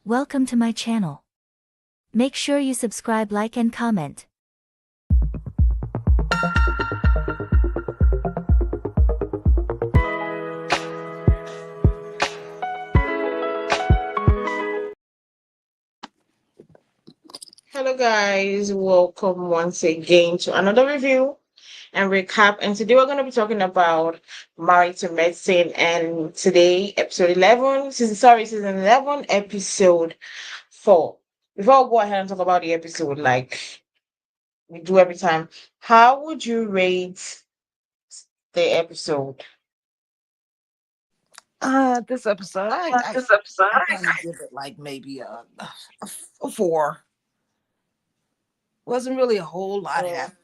Welcome to my channel. Make sure you subscribe, like and comment. Hello, guys. Welcome once again to another review and recap. And today we're going to be talking about Married to Medicine. And today, episode 11, season 11, episode 4. Before we go ahead and talk about the episode, like we do every time, how would you rate the episode? This episode, This episode. I kind of give it like maybe a 4. Wasn't really a whole lot Mm, happening.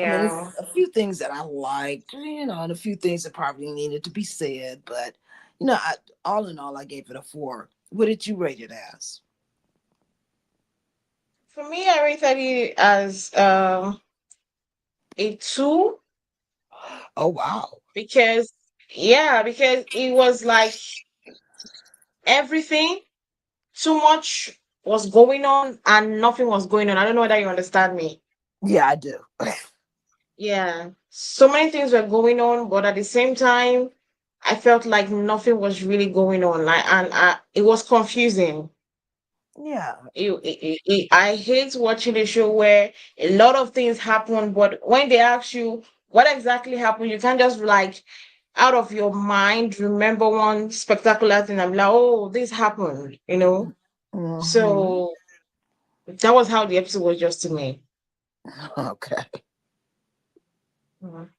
I mean, it's yeah. a few things that I liked, and a few things that probably needed to be said, but all in all, I gave it a 4. What did you rate it as? For me, I rated it as a 2 Oh wow, because, yeah, because it was like everything too much was going on and nothing was going on. I don't know whether you understand me. yeah, I do. Yeah. So many things were going on, but at the same time, I felt like nothing was really going on. It was confusing. Yeah, I hate watching a show where a lot of things happen, but when they ask you what exactly happened, you can't just like out of your mind remember one spectacular thing. I'm like, oh, this happened. hmm. So that was how the episode was just to me. Okay. Mhm.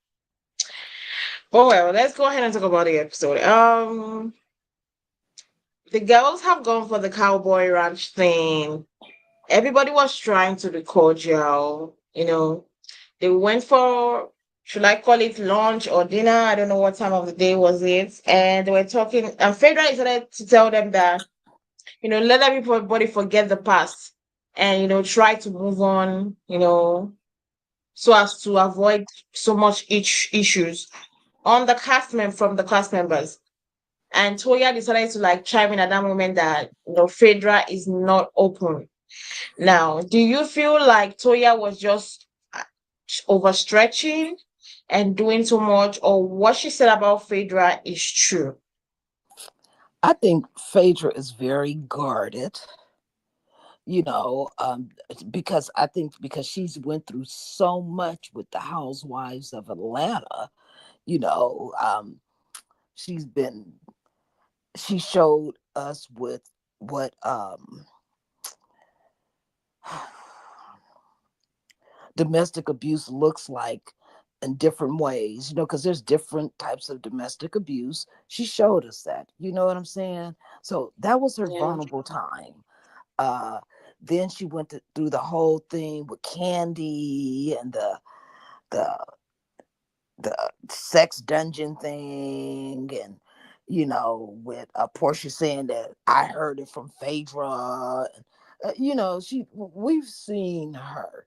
Oh well, let's go ahead and talk about the episode. The girls have gone for the cowboy ranch thing. Everybody was trying to be cordial. They went for, should I call it lunch or dinner? I don't know what time of the day was it. And they were talking, and Phaedra decided to tell them that, let everybody forget the past and, try to move on, so as to avoid so much issues on the from the cast members. And Toya decided to like chime in at that moment that Phaedra is not open. Now, do you feel like Toya was just overstretching and doing too much, or what she said about Phaedra is true? I think Phaedra is very guarded. you know um because I think because she's went through so much with the housewives of Atlanta. you know um she's been she showed us with what domestic abuse looks like in different ways, because there's different types of domestic abuse. She showed us that, you know what I'm saying? So that was her Yeah. vulnerable time. uh then she went through the whole thing with Candy and the the sex dungeon thing, and with Portia saying that I heard it from Phaedra. And, we've seen her.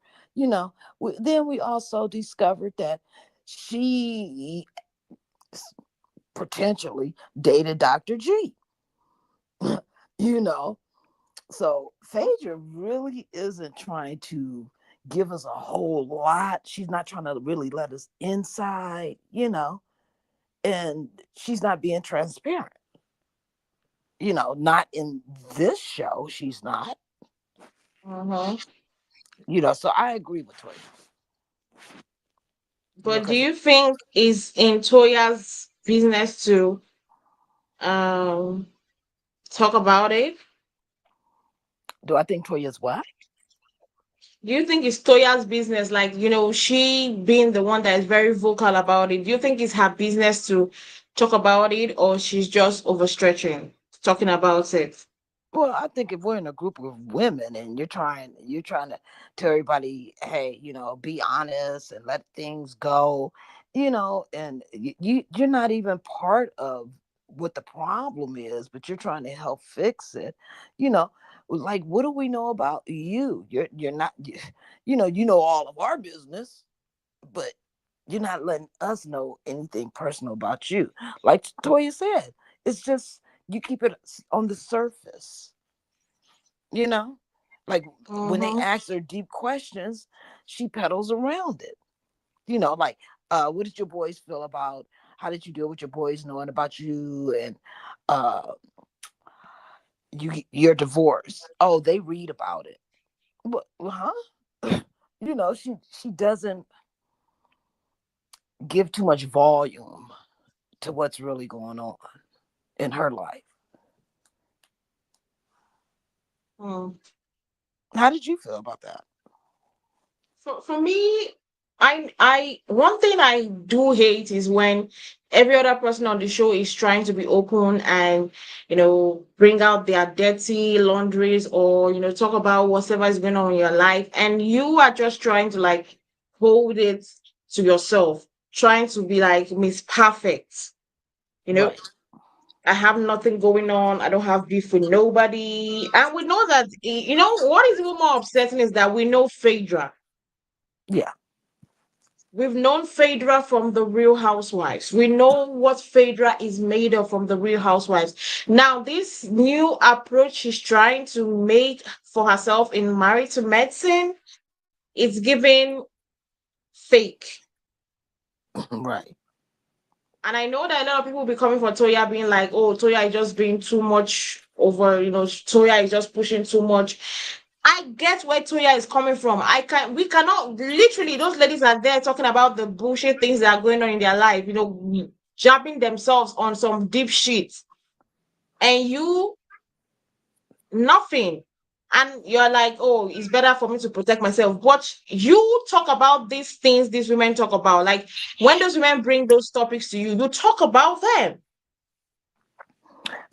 Then we also discovered that she potentially dated Dr. G. you know, So Phaedra really isn't trying to give us a whole lot. She's not trying to really let us inside, and she's not being transparent. Not in this show, she's not. Uh-huh. So I agree with Toya. But do Because you think it's in Toya's business to um talk about it? do I think Toya's what? Do you think it's Toya's business, like, she being the one that is very vocal about it? Do you think it's her business to talk about it, or she's just overstretching, talking about it? Well, I think if we're in a group of women and you're trying to tell everybody, hey, be honest and let things go, and you're not even part of what the problem is, but you're trying to help fix it, you know, like what do we know about you? You're not, you know all of our business, but you're not letting us know anything personal about you. Like Toya said, it's just You keep it on the surface, you know? Like when they Mm-hmm. ask her deep questions, she pedals around it. Like what did your boys feel about, how did you deal with your boys knowing about you and uh your divorce? Oh, they read about it. What, huh? She doesn't give too much volume to what's really going on in her life. Mm. How did you feel about that? For me, I one thing I do hate is when every other person on the show is trying to be open and bring out their dirty laundries, or talk about whatever is going on in your life, and you are just trying to like hold it to yourself, trying to be like Miss Perfect. You know, Right. I have nothing going on. I don't have beef with nobody. And we know that, what is even more upsetting is that we know Phaedra. Yeah. We've known Phaedra from the Real Housewives. We know what Phaedra is made of from the Real Housewives. Now, this new approach she's trying to make for herself in Married to Medicine, it's giving fake. Right. And I know that a lot of people will be coming for Toya, being like, oh, Toya is just being too much over, Toya is just pushing too much. I get where Toya is coming from. We cannot, literally, those ladies are there talking about the bullshit things that are going on in their life, jabbing themselves on some deep shit. And you, nothing. And you're like, oh, it's better for me to protect myself. But you talk about these things these women talk about. Like when those women bring those topics to you, you talk about them.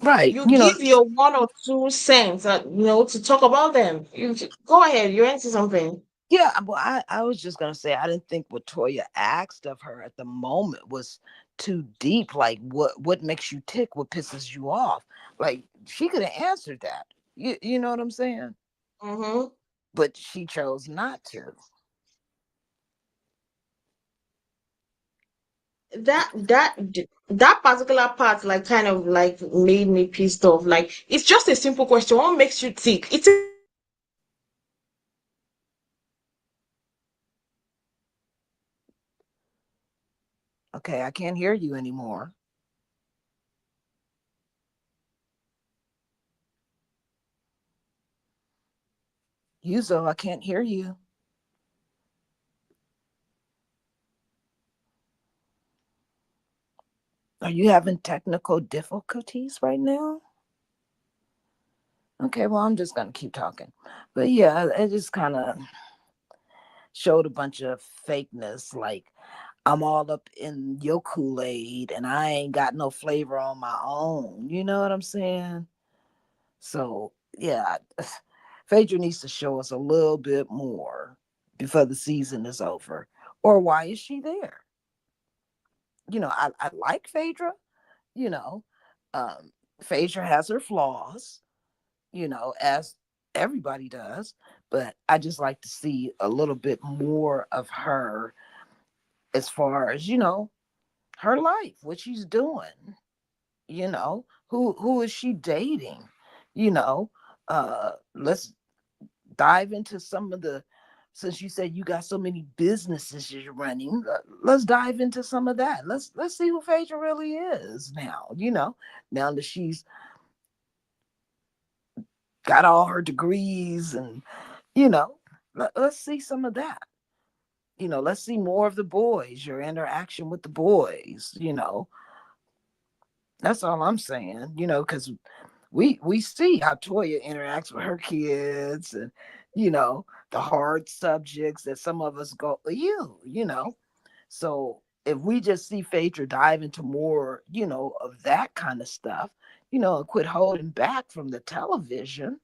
Right. You give your 1 or 2 cents, to talk about them. You go ahead. You answer something. Yeah, well, I was just gonna say I didn't think what Toya asked of her at the moment was too deep. Like, what makes you tick? What pisses you off? Like, she could have answered that. You know what I'm saying? Mm-hmm. But she chose not to. That particular part, like, kind of like made me pissed off. Like, it's just a simple question. What makes you tick? It's Okay, I can't hear you anymore. Yuzo, I can't hear you. Are you having technical difficulties right now? Okay, well, I'm just gonna keep talking. But yeah, it just kind of showed a bunch of fakeness. Like, I'm all up in your Kool-Aid and I ain't got no flavor on my own. You know what I'm saying? So yeah, Phaedra needs to show us a little bit more before the season is over. Or why is she there? I like Phaedra, you know. Um, Phaedra has her flaws, as everybody does, but I just like to see a little bit more of her as far as, her life, what she's doing, who is she dating, you know. Let's dive into some of the, since you said you got so many businesses you're running, let's dive into some of that. Let's see who Phaedra really is now, now that she's got all her degrees and you know let's see some of that. Let's see more of the boys, your interaction with the boys. That's all I'm saying. Because we see how Toya interacts with her kids, and the hard subjects that some of us go so if we just see Phaedra dive into more of that kind of stuff, and quit holding back from the television,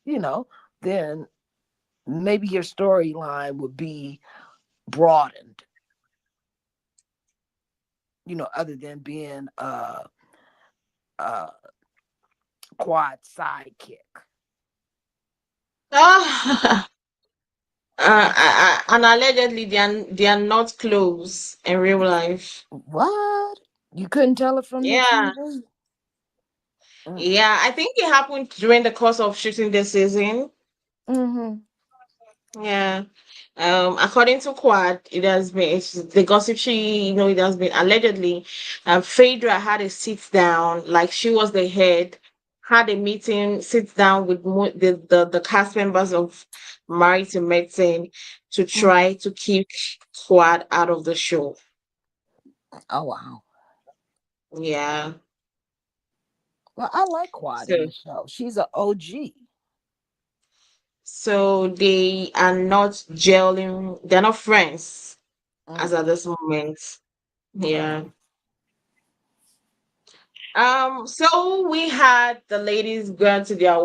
you know then maybe your storyline would be broadened, other than being a quad sidekick. ah, and allegedly they are not close in real life. What? You couldn't tell it from the Yeah. TV? Yeah, I think it happened during the course of shooting this season. Mm-hmm. Yeah. According to Quad, it has been it's the gossip it has been allegedly Phaedra had a sit down, like she was the head, had a meeting, sit down with the cast members of Married to Medicine to Mm. try to keep Quad out of the show. Oh wow. Yeah. Well, I like Quad in So the show. She's an OG. so they are not gelling, they're not friends as at Mm. this moment. Right. Yeah. So we had the ladies going to their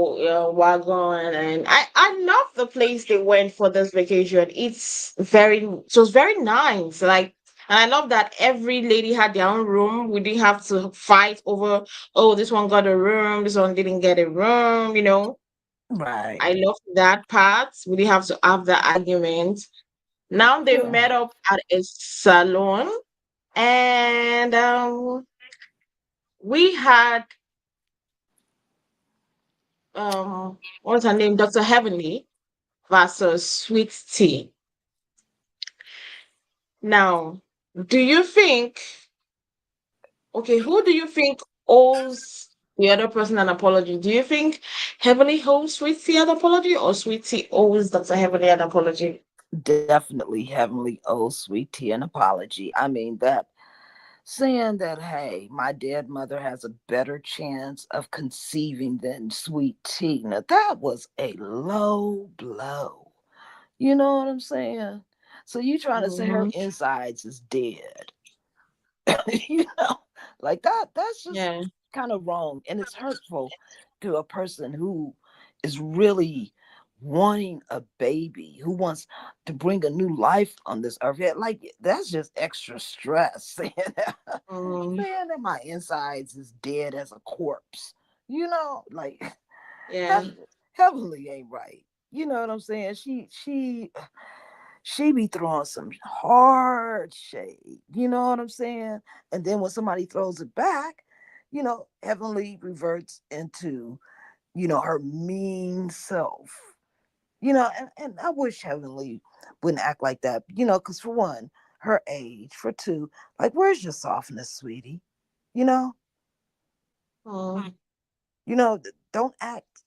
wagon, and I love the place they went for this vacation. It was very nice. Like, and I love that every lady had their own room. We didn't have to fight over, oh, this one got a room, this one didn't get a room. Right. I love that part. We didn't have to have the argument. Now they Yeah. met up at a salon, and we had what's her name, Dr. Heavenly versus Sweet Tea. Now, do you think, okay, who do you think owes the other person an apology? Do you think Heavenly owes Sweet Tea an apology, or Sweet Tea owes Dr. Heavenly an apology? Definitely Heavenly owes Sweet Tea an apology. I mean that saying that, hey, my dead mother has a better chance of conceiving than Sweet Tea. Now that was a low blow. You know what I'm saying? So you trying to say her Mm-hmm. insides is dead. you know, like that's just Yeah. kind of wrong. And it's hurtful to a person who is really wanting a baby, who wants to bring a new life on this earth. Yeah, like that's just extra stress. Mm, Saying that my insides is dead as a corpse. You know, like yeah. heaven, heavenly ain't right. You know what I'm saying? She be throwing some hard shade. You know what I'm saying? And then when somebody throws it back, Heavenly reverts into, her mean self. And I wish Heavenly wouldn't act like that, because for one, her age, for two, like, where's your softness, sweetie? You know, Mm, don't act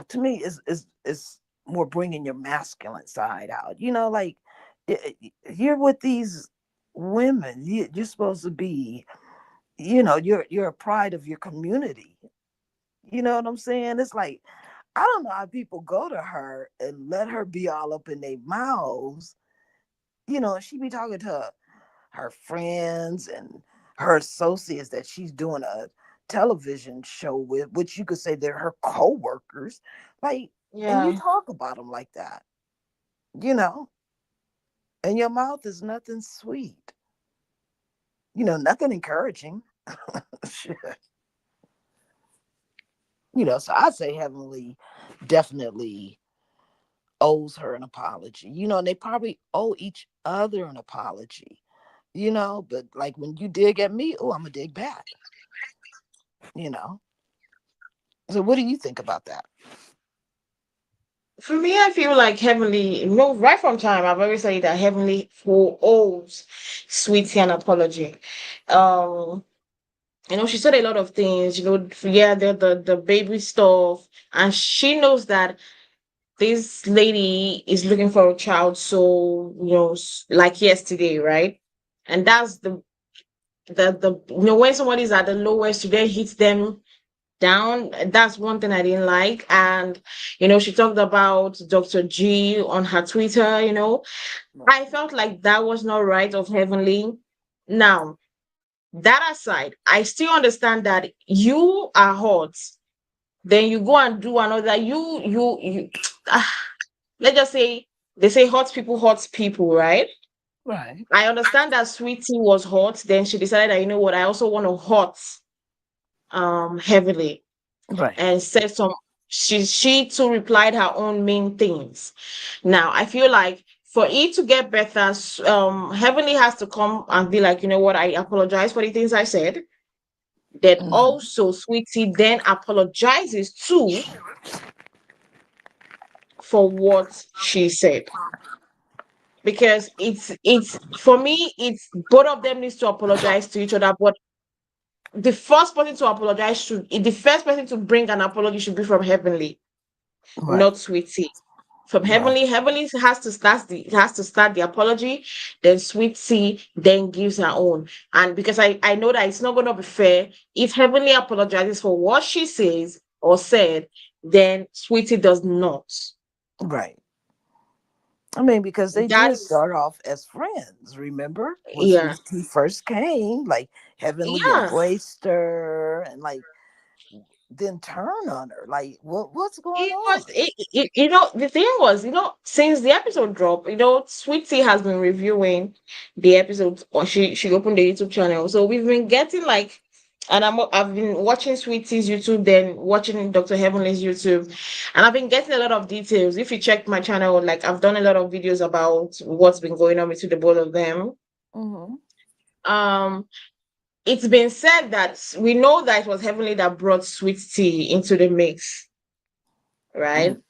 to me is more bringing your masculine side out. Like you're with these women. You're supposed to be. You're a pride of your community. You know what I'm saying? It's like I don't know how people go to her and let her be all up in their mouths. She be talking to her friends and her associates that she's doing a television show with, which you could say they're her co-workers. Like, and you yeah. talk about them like that, you know, and your mouth is nothing sweet, nothing encouraging. So I'd say Heavenly definitely owes her an apology, and they probably owe each other an apology, but like when you dig at me, oh, I'm gonna dig back, you know. So what do you think about that? For me, I feel like Heavenly, no, right from time, I've always said that Heavenly who owes Sweetie an apology. Um, she said a lot of things, yeah, the baby stuff, and she knows that this lady is looking for a child, so like yesterday, right? And that's the when somebody's at the lowest, you then hit them down. That's one thing I didn't like. And she talked about Dr. G on her Twitter. I felt like that was not right of Heavenly. Now, that aside, I still understand that you are hot, then you go and do another. You let's just say they say hot people, right? Right. I understand that Sweetie was hot, then she decided that, what, I also want to hot Heavily, Right. and said some she too replied her own main things. Now I feel like for it to get better, Heavenly has to come and be like, you know what, I apologize for the things I said. Then Mhm. also Sweetie then apologizes too for what she said. Because it's for me, it's both of them needs to apologize to each other. But the first person to apologize should the first person to bring an apology should be from Heavenly, Right. not Sweetie. From Right. Heavenly has to start the apology, then Sweetie then gives her own. And because I know that it's not gonna be fair if Heavenly apologizes for what she says or said, then Sweetie does not. Right. I mean, because they That did is, start off as friends. Remember when yeah, Sweet Tea first came? Like Heavenly yeah. embraced her and like then turn on her. Like what's going It was on? the thing was, since the episode dropped, Sweetie has been reviewing the episodes, or she opened the YouTube channel. So we've been getting like, and I've been watching Sweetie's YouTube, then watching Dr. Heavenly's YouTube, and I've been getting a lot of details. If you check my channel, like I've done a lot of videos about what's been going on between the both of them. Mm-hmm. Um, it's been said that we know that it was Heavenly that brought Sweetie into the mix, right? Mm.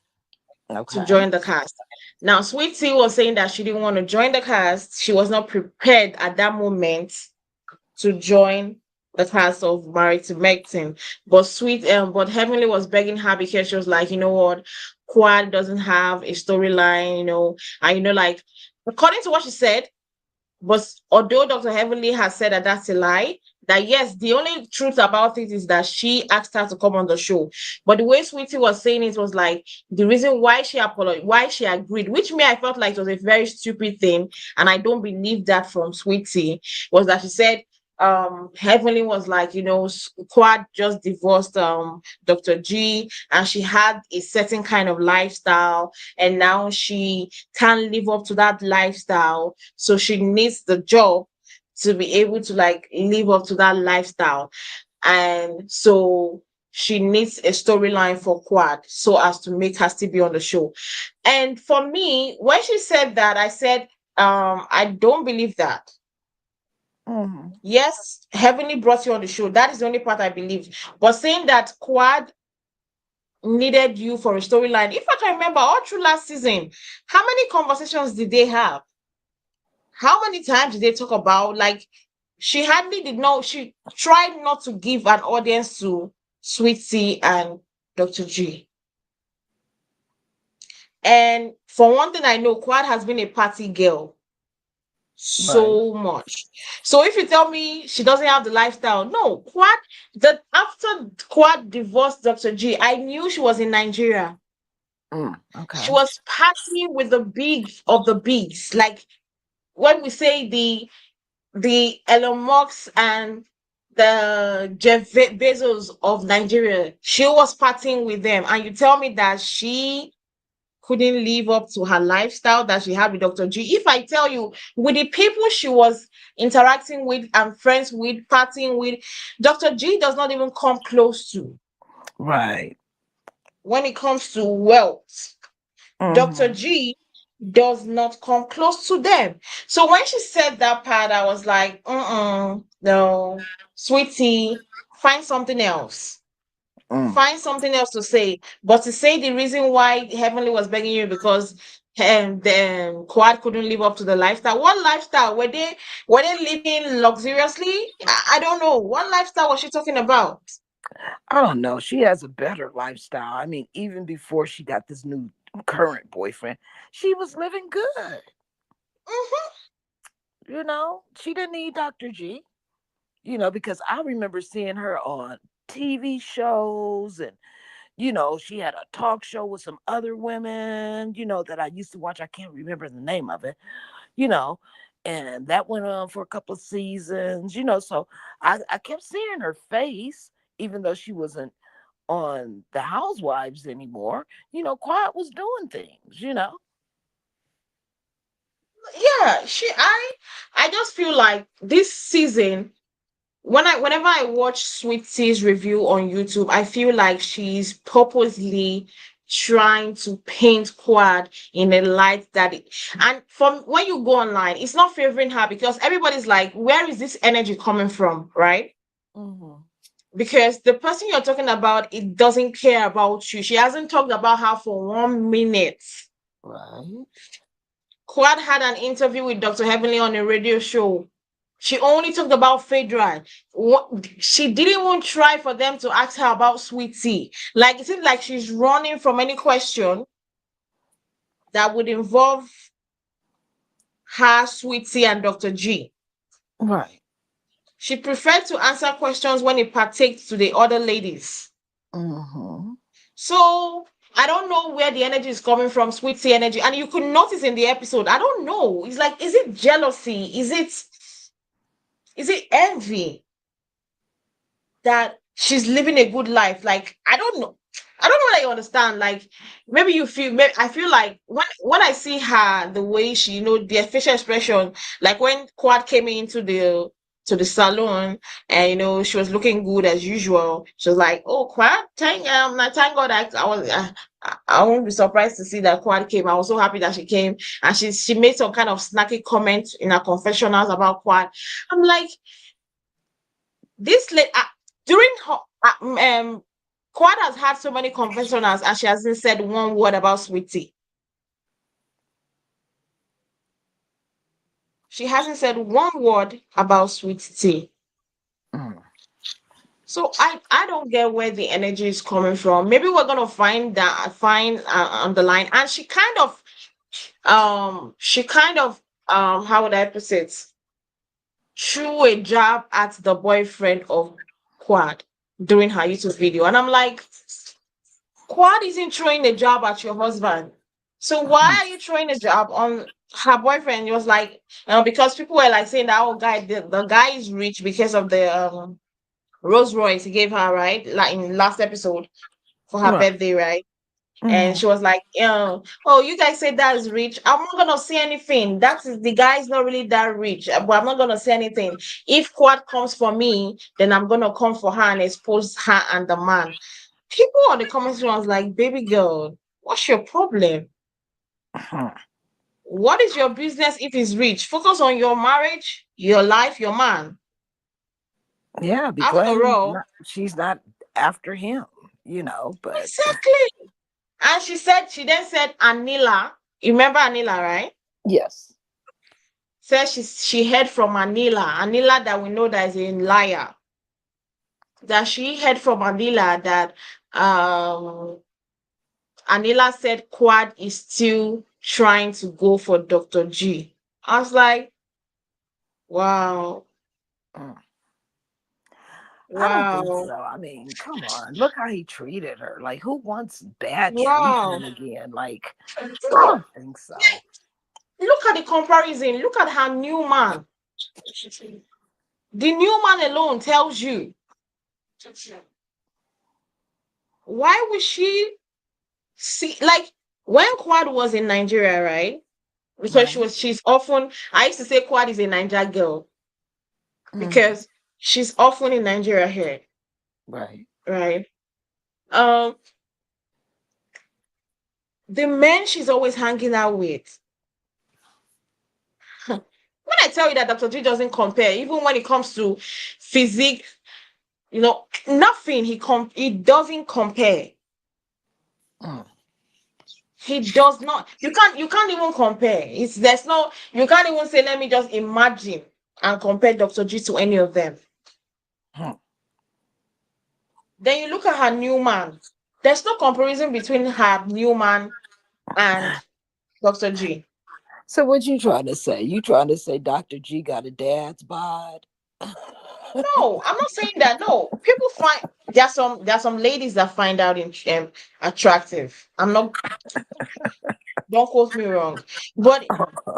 To Okay. join the cast. Now, Sweetie was saying that she didn't want to join the cast. She was not prepared at that moment to join the cast of Married to Medicine. But Heavenly was begging her because she was like, you know what, Quad doesn't have a storyline, and like according to what she said, but although Dr. Heavenly has said that that's a lie, that yes, the only truth about it is that she asked her to come on the show. But the way Sweetie was saying it was like the reason why she apologized, why she agreed, which me I felt like it was a very stupid thing, and I don't believe that from Sweetie, was that she said Heavenly was like, Quad just divorced Dr. G, and she had a certain kind of lifestyle, and now she can't live up to that lifestyle, so she needs the job to be able to like live up to that lifestyle. And so she needs a storyline for Quad so as to make her still be on the show. And for me, when she said that, I said, I don't believe that. Mm-hmm. Yes, Heavenly brought you on the show. That is the only part I believe. But saying that Quad needed you for a storyline, if I can remember all through last season, how many conversations did they have? How many times did they talk about, like, she hardly did not, she tried not to give an audience to Sweetie and Dr. G. And for one thing, I know Quad has been a party girl Right. so much. So if you tell me she doesn't have the lifestyle, no, that after Quad divorced Dr. G, I knew she was in Nigeria. She Okay. was partying with the big of the bigs. Like when we say the Elon Musk and the Jeff Bezos of Nigeria, she was partying with them. And you tell me that she couldn't live up to her lifestyle that she had with Dr. G. If I tell you, with the people she was interacting with and friends with, partying with, Dr. G does not even come close to Right. when it comes to wealth. Dr. Mm-hmm. G does not come close to them. So when she said that part, I was like, no, sweetie, find something else. Mm. Find something else to say. But to say the reason why Heavenly was begging you because then Quad couldn't live up to the lifestyle. What lifestyle? Were they living luxuriously? I don't know. What lifestyle was she talking about? I don't know. She has a better lifestyle. I mean, even before she got this new current boyfriend, she was living good. Mhm. She didn't need Dr. G, because I remember seeing her on TV shows and, she had a talk show with some other women, that I used to watch. I can't remember the name of it, you know, and that went on for a couple of seasons, so I kept seeing her face, even though she wasn't on the Housewives anymore. Quiet was doing things. Yeah, I just feel like this season, whenever I watch Sweet Tea's review on YouTube, I feel like she's purposely trying to paint Quad in a light and from when you go online, it's not favoring her because everybody's like, where is this energy coming from, right? Mm-hmm. because the person you're talking about, it doesn't care about you. She hasn't talked about her for 1 minute. Right. Quad had an interview with Dr. Heavenly on a radio show. She only talked about Phaedra. She didn't even try for them to ask her about Sweet Tea. Like, it seems like she's running from any question that would involve her, Sweet Tea, and Dr. G. Right. She preferred to answer questions when it partakes to the other ladies. Mm-hmm. So I don't know where the energy is coming from, Sweet Tea energy. And you could notice in the episode, I don't know. It's like, is it jealousy? Is it envy that she's living a good life? Like, I don't know. I don't know that you understand. Like, maybe you feel. Maybe, I feel like when I see her, the way she, the facial expression, like when Quad came into the salon, and she was looking good as usual. She was like, "Oh, Quad, thank God, I won't be surprised to see that Quad came. I was so happy that she came, and she made some kind of snacky comment in her confessionals about Quad. I'm like, this late during her Quad has had so many confessionals and she hasn't said one word about Sweetie. She hasn't said one word about Sweetie. Mm. So I don't get where the energy is coming from. Maybe we're gonna find on the line. And she kind of how would I put it, threw a jab at the boyfriend of Quad during her YouTube video. And I'm like, Quad isn't throwing a jab at your husband. So why are you throwing a jab on her boyfriend? It was like, because people were like saying that, oh, the guy is rich because of the Rolls Royce he gave her, right? Like in last episode for her Right. birthday, right? And Mm-hmm. she was like, oh, you guys say that is rich. I'm not gonna say anything. That is, the guy is not really that rich, but I'm not gonna say anything. If Quad comes for me, then I'm gonna come for her and expose her and the man. People on the comment section was like, baby girl, what's your problem? What is your business if he's rich? Focus on your marriage, your life, your man. Yeah, be glad After all, she's not after him, but exactly. And she then said Anila. You remember Anila, right? yes. Said she heard from Anila. Anila that we know that is a liar. That she heard from Anila that Anila said Quad is still trying to go for Dr. G. I was like, wow, Mm. I don't think wow, so. I mean, come on. Look how he treated her. Like, who wants bad wow. treatment again? Like, I don't think so. Look at the comparison. Look at her new man. The new man alone tells you, why would she see, like, when Quad was in Nigeria, right? Because Right. she's often, I used to say Quad is a Niger girl Hmm. because she's often in Nigeria here, Right. right? Um, the men she's always hanging out with. When I tell you that Dr. G doesn't compare, even when it comes to physique, nothing it doesn't compare. Mm. He does not. You can't even compare. There's no, you can't even say, let me just imagine and compare Dr. G to any of them. Hmm. Then you look at her new man. There's no comparison between her new man and Dr. G. So, what you trying to say? You trying to say Dr. G got a dad's bod? No, I'm not saying that. No, people find there are some ladies that find out attractive. I'm not, don't quote me wrong, but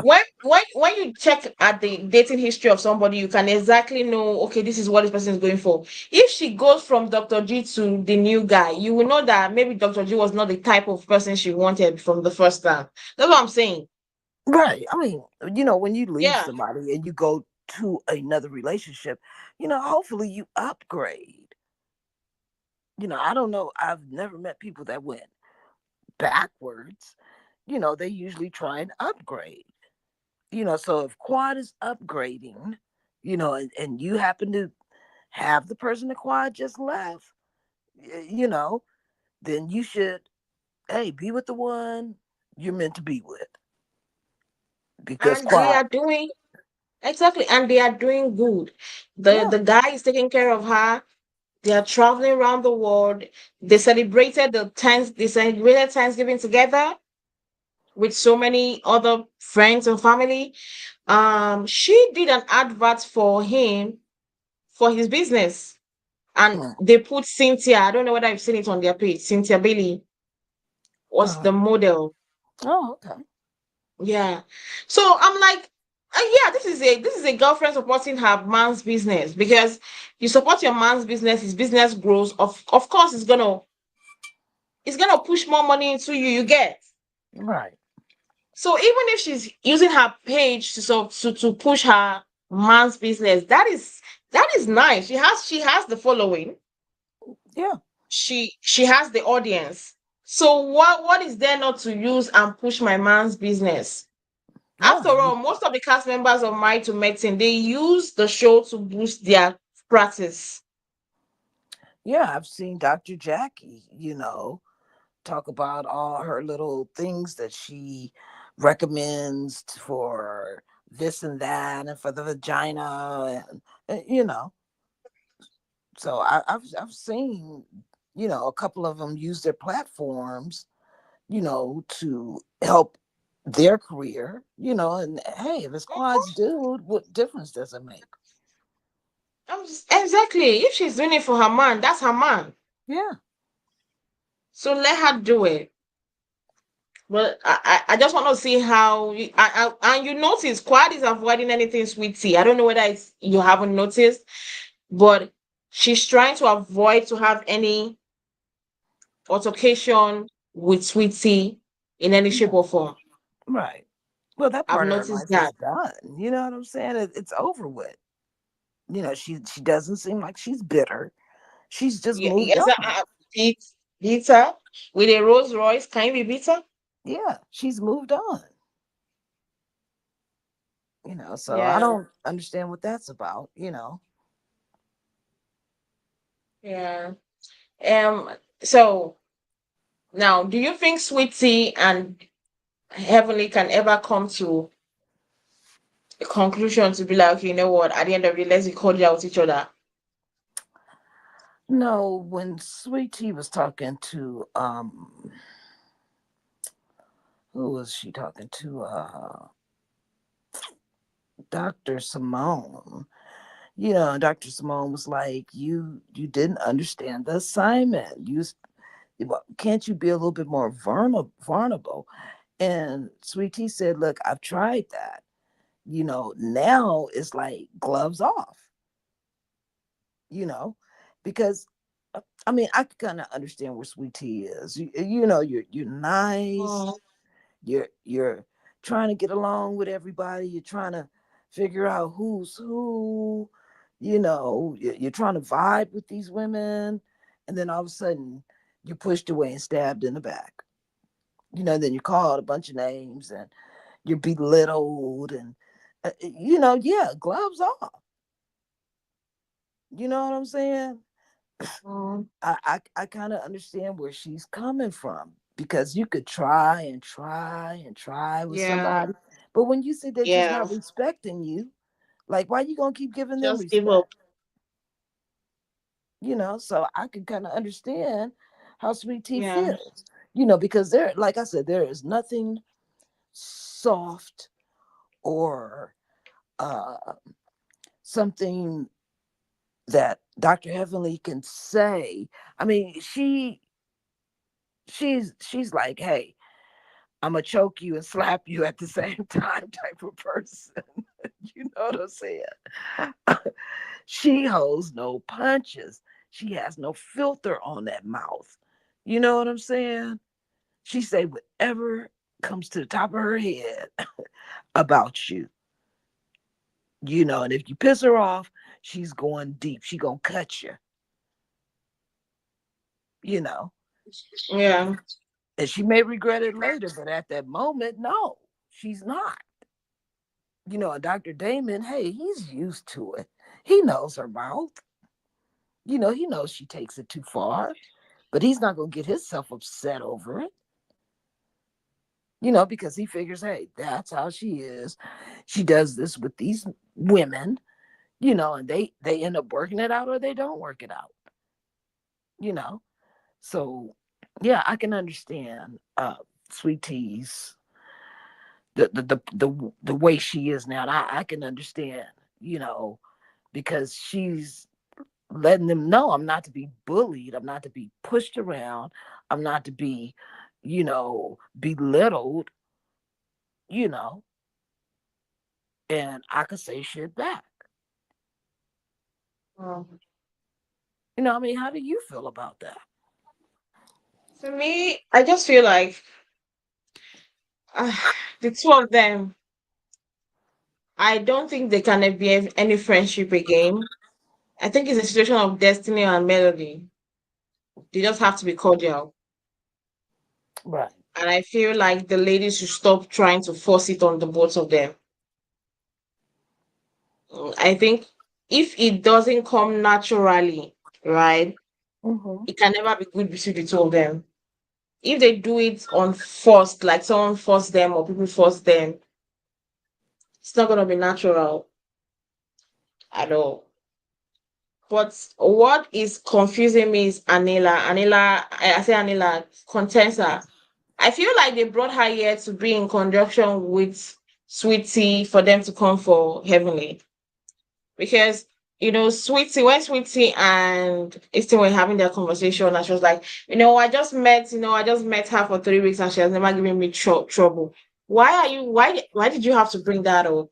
when you check at the dating history of somebody, you can exactly know, okay, this is what this person is going for. If she goes from Dr. G to the new guy, you will know that maybe Dr. G was not the type of person she wanted from the first time. That's what I'm saying. Right. I mean, when you leave Yeah. somebody and you go to another relationship, hopefully you upgrade. I don't know. I've never met people that went backwards. They usually try and upgrade. So if Quad is upgrading, and you happen to have the person acquired just left, you know, then you should, hey, be with the one you're meant to be with. Because And they quiet, are doing exactly, and they are doing good. The yeah, the guy is taking care of her. They are traveling around the world. They celebrated Thanksgiving together with so many other friends and family. She did an advert for him for his business, and mm, they put Cynthia. I don't know whether I've seen it on their page. Cynthia Bailey was uh, the model. oh, okay, Yeah. So I'm like, yeah, this is a girlfriend supporting her man's business, because you support your man's business, his business grows. Of course, it's gonna push more money into you. You get. right, So even if she's using her page to push her man's business, that is nice. She has the following. yeah, She has the audience. So what is there not to use and push my man's business? yeah, After all, most of the cast members of Married to Medicine, they use the show to boost their practice. yeah. I've seen Dr. Jackie, talk about all her little things that she recommends for this and that and for the vagina and. So I've seen a couple of them use their platforms to help their career, and hey, if it's Quad's dude, what difference does it make? Exactly. If she's doing it for her man, that's her man. Yeah, So let her do it. But I just want to see how and you notice Quad is avoiding anything sweetie. I don't know whether you haven't noticed, but she's trying to avoid to have any altercation with sweetie in any shape yeah, or form. right. Well, that I've part of her noticed life is that. done. You know what I'm saying? It's over with. She doesn't seem like she's bitter. She's just moved Yes, on. beat, bitter with a Rolls Royce. Can you be bitter? Yeah, she's moved on. So I Yeah, don't understand what that's about. yeah. So now, do you think Sweetie and Heavenly can ever come to a conclusion to be like, okay, you know what? At the end of the day, let's be cordial with each other. No, when Sweet Tea was talking to who was she talking to? Dr. Simone. Dr. Simone was like, you didn't understand the assignment. Can't you be a little bit more vulnerable? And Sweet Tea said, look, I've tried that. Now it's like gloves off, you know, because I mean, I kind of understand where Sweet Tea is. You're nice. Mm, You're trying to get along with everybody. You're trying to figure out who's who. You're trying to vibe with these women, and then all of a sudden you're pushed away and stabbed in the back. Then you're called a bunch of names and you're belittled and yeah, gloves off. You know what I'm saying? mm, I kind of understand where she's coming from because you could try and try and try with yeah, somebody, but when you see they're just yeah. not respecting you, like why you gonna keep giving them Just give up. respect? So I can kind of understand how Sweet Tea Yeah. feels. Because like I said, there is nothing soft or uh something that Dr. Heavenly can say. I mean, she's like, hey, I'm gonna choke you and slap you at the same time type of person. You know what I'm saying? She holds no punches. She has no filter on that mouth. You know what I'm saying? She say whatever comes to the top of her head about you. And if you piss her off, she's going deep. She gonna cut you. You know, Yeah. and she may regret it later, but at that moment, no, she's not. Dr. Damon, hey, he's used to it. He knows her mouth. He knows she takes it too far, but he's not going to get himself upset over it, because he figures, hey, that's how she is. She does this with these women, and they end up working it out or they don't work it out, you know. So yeah, I can understand Sweet Tea's the way she is now. And I can understand, you know, because she's letting them know I'm not to be bullied, I'm not to be pushed around, I'm not to be, belittled, you know, and I could say shit back. Um, I mean, how do you feel about that? for me, I just feel like uh, the two of them, I don't think they can be any friendship again. I think it's a situation of destiny and melody. They just have to be cordial. Right. And I feel like the ladies should stop trying to force it on the both of them. I think if it doesn't come naturally, right, Mm-hmm. it can never be good between the two of them. If they do it on forced, like someone forced them or people force them, it's not gonna be natural at all. But what is confusing me is Anila. I say Anila, Contessa. I feel like they brought her here to be in conjunction with Sweetie for them to come for Heavenly. Because Sweetie, when Sweetie and Easton were having their conversation, and she was like, I just met her for 3 weeks and she has never given me trouble. Why did you have to bring that up?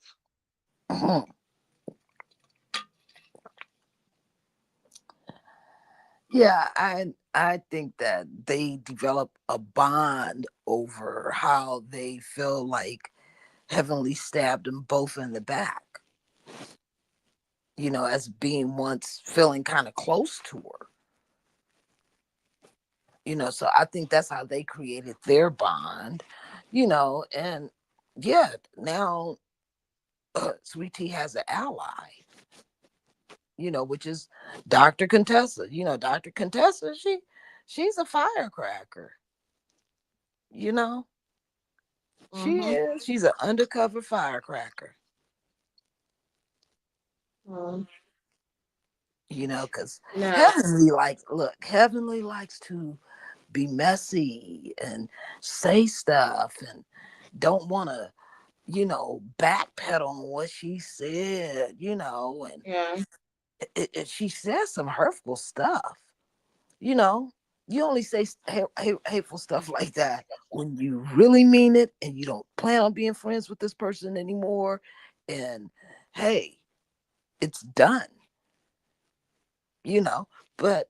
Yeah, I think that they develop a bond over how they feel like Heavenly stabbed them both in the back, as being once feeling kind of close to her. So I think that's how they created their bond, and yeah, now Sweet Tea has an ally, which is Dr. Contessa. Dr. Contessa, she's a firecracker, you know. She Mm-hmm. is. She's an undercover firecracker, Mm, because nah. Heavenly likes to be messy and say stuff and don't want to, backpedal on what she said, and Yeah. she says some hurtful stuff, you know. You only say hateful stuff like that when you really mean it and you don't plan on being friends with this person anymore. And hey, it's done, you know. But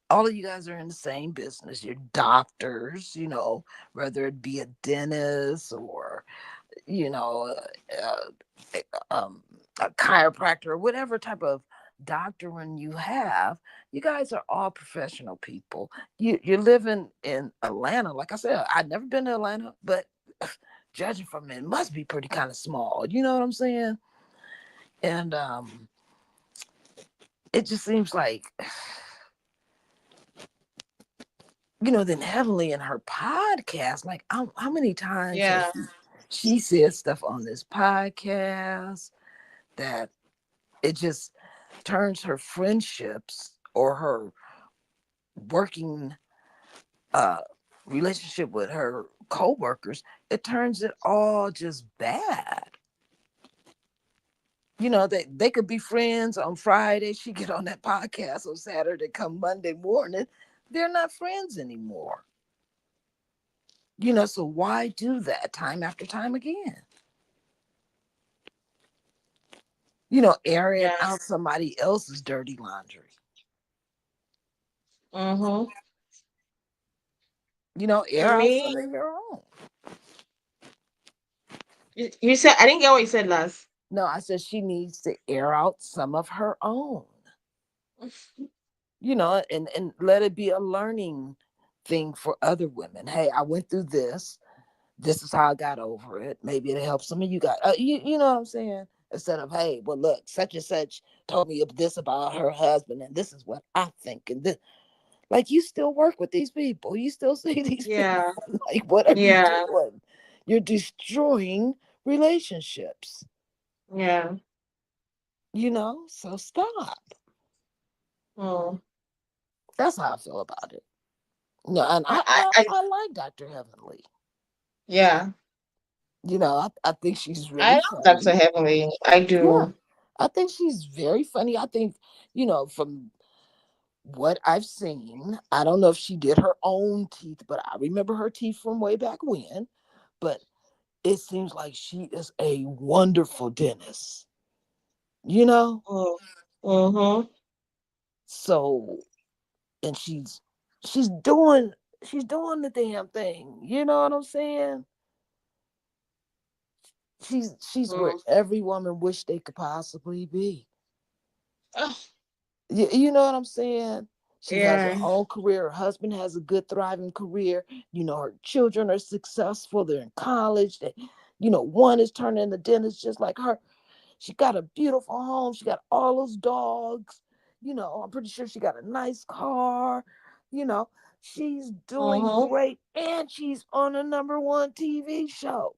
all of you guys are in the same business. You're doctors, whether it be a dentist or, you know, uh, a chiropractor or whatever type of doctrine you have. You guys are all professional people. You're living in Atlanta. Like I said, I've never been to Atlanta, but judging from it, it must be pretty kind of small. You know what I'm saying? And it just seems like, then Heavenly in her podcast, like how many times has Yeah. she said stuff on this podcast that it just turns her friendships or her working uh relationship with her co-workers, it turns it all just bad. They could be friends on Friday, she get on that podcast on Saturday, come Monday morning they're not friends anymore. So why do that time after time again? Airing Yeah. out somebody else's dirty laundry. Mm-hmm. For Air out me, some of your own. you said I didn't get what you said last. No, I said she needs to air out some of her own. And let it be a learning thing for other women. Hey, I went through this. This is how I got over it. Maybe it'll help some of you guys. You know what I'm saying? Instead of, hey, well, look, such and such told me this about her husband, and this is what I think. And this, like, you still work with these people, you still see these people. Yeah. Like, what are you Yeah. doing? You're destroying relationships, Yeah. So stop. Mm. That's how I feel about it. No, and I, I, I, I, I I like Dr. Heavenly. yeah. I think she's I really love Dr. funny. Heavenly. I Yeah, do. I think she's very funny. I think, from what I've seen, I don't know if she did her own teeth, but I remember her teeth from way back when. But it seems like she is a wonderful dentist, you know? Mm. Mm-hmm. So, and she's doing the damn thing. You know what I'm saying? She's where Mm. every woman wish they could possibly be. Oh, You know what I'm saying? She has her yeah. own career. Her husband has a good, thriving career. Her children are successful. They're in college. One is turning into dentist just like her. She got a beautiful home. She got all those dogs. I'm pretty sure she got a nice car. You know, she's doing Mm-hmm. great. And she's on a number one TV show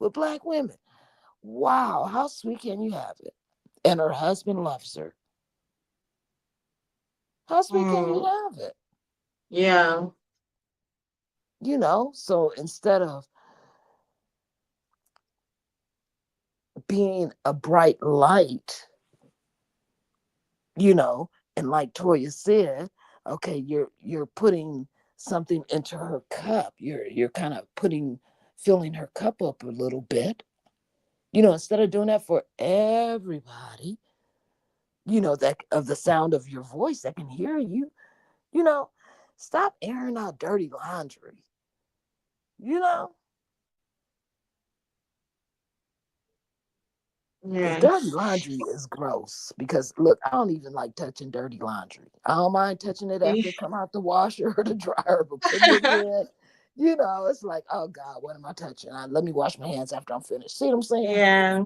with black women. Wow, how sweet can you have it? And her husband loves her. How sweet can you Mm. have it? Yeah. So instead of being a bright light, you know, and like Toya said, okay, you're putting something into her cup. You're kind of filling her cup up a little bit. Instead of doing that for everybody, that of the sound of your voice that can hear you, you know, stop airing out dirty laundry. You know, because Yeah. dirty laundry is gross. Because look, I don't even like touching dirty laundry. I don't mind touching it after it come out the washer or the dryer, but putting it in, it's like, oh God, what am I touching? Let me wash my hands after I'm finished. See what I'm saying? Yeah.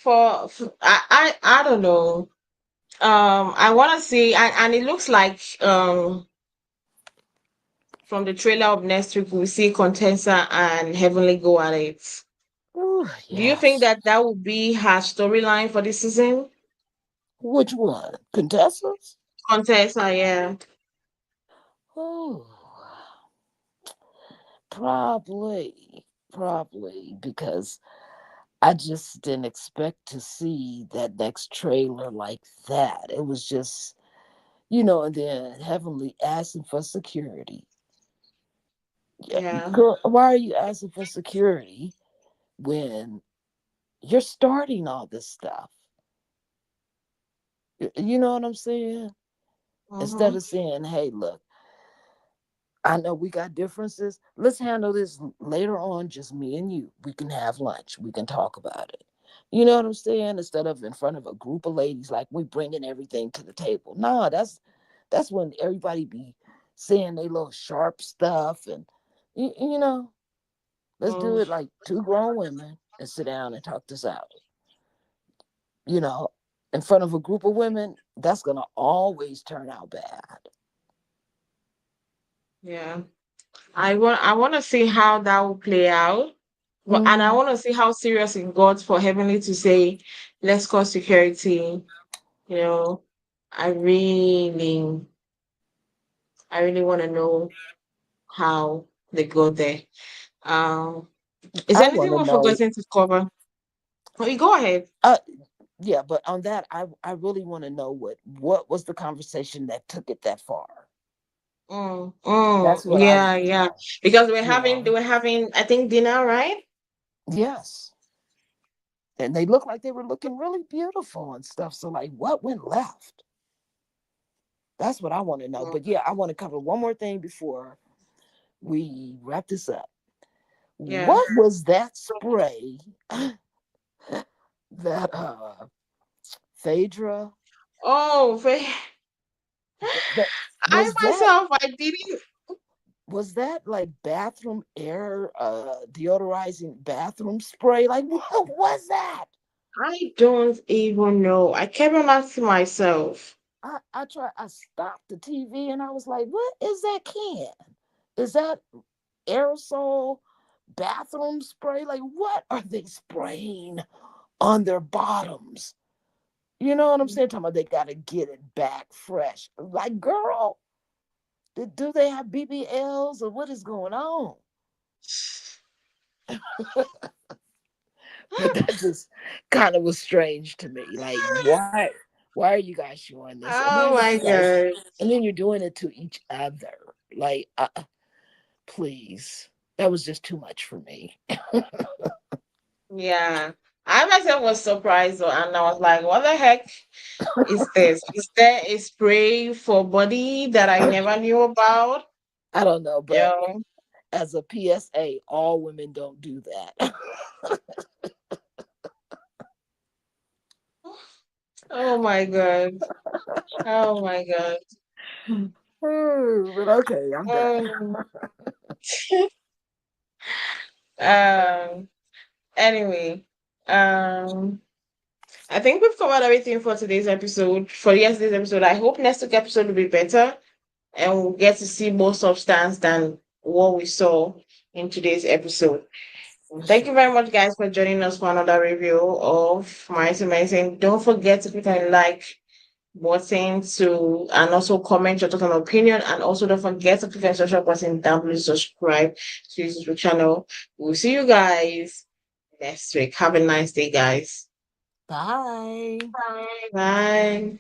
For I don't know. I want to see, and it looks like from the trailer of next week we see Contessa and Heavenly go at it. Ooh, Do you think yes. that would be her storyline for this season? Which one? Contestants? Contessa, yeah. Oh, probably because I just didn't expect to see that next trailer like that. It was just, and then Heavenly asking for security. Yeah, Yeah. girl, why are you asking for security when you're starting all this stuff? You know what I'm saying? Instead Mm-hmm. of saying, hey, look, I know we got differences. Let's handle this later on, just me and you. We can have lunch. We can talk about it. You know what I'm saying? Instead of in front of a group of ladies, like we bringing everything to the table. Nah, that's when everybody be saying they little sharp stuff, and you know, let's do Mm. it like two grown women and sit down and talk this out. You know, in front of a group of women, that's gonna always turn out bad. Yeah. I want to see how that will play out. And I Mm-hmm. want to see how serious it got for Heavenly to say, let's call security. You know, I really, I really want to know how they go there. Um, is I there want anything to we're know. forgetting to cover? Oh, you go ahead. Uh, yeah, but on that, I really want to know what was the conversation that took it that far. That's what I Yeah, want to yeah. know. Because they You know, were having, I think, dinner, right? yes, and they looked like they were looking really beautiful and stuff. So, like, what went left? That's what I want to know. Mm, But yeah, I want to cover one more thing before we wrap this up. yeah. What was that spray that Phaedra? Oh, That I was that? myself, I didn't. Was that like bathroom air, deodorizing bathroom spray? Like, what was that? I don't even know. I kept on asking myself. I stopped the TV and I was like, what is that can? Is that aerosol bathroom spray? Like, what are they spraying on their bottoms? You know what I'm saying? Talking about they got to get it back fresh. Like, girl, do they have BBLs or what is going on? But that just kind of was strange to me. Like, why are you guys showing this? And Oh then my you guys, god. and then you're doing it to each other. Like, please, that was just too much for me. Yeah. I myself was surprised though, and I was like, what the heck is this? Is there a spray for body that I never knew about? I don't know, You but know? as a PSA, all women don't do that. Oh my god. Oh my god. But okay, I'm done. Um, um anyway. Um I think we've covered everything for today's episode. For yesterday's episode. I hope next week episode will be better and we'll get to see more substance than what we saw in today's episode. For Thank sure. you very much, guys, for joining us for another review of Mighty Amazing. Don't forget to click on like button to and also comment your total opinion. And also don't forget to click on the social button down below to subscribe to this YouTube channel. We'll see you guys next week. Have a nice day, guys. Bye. Bye. Bye.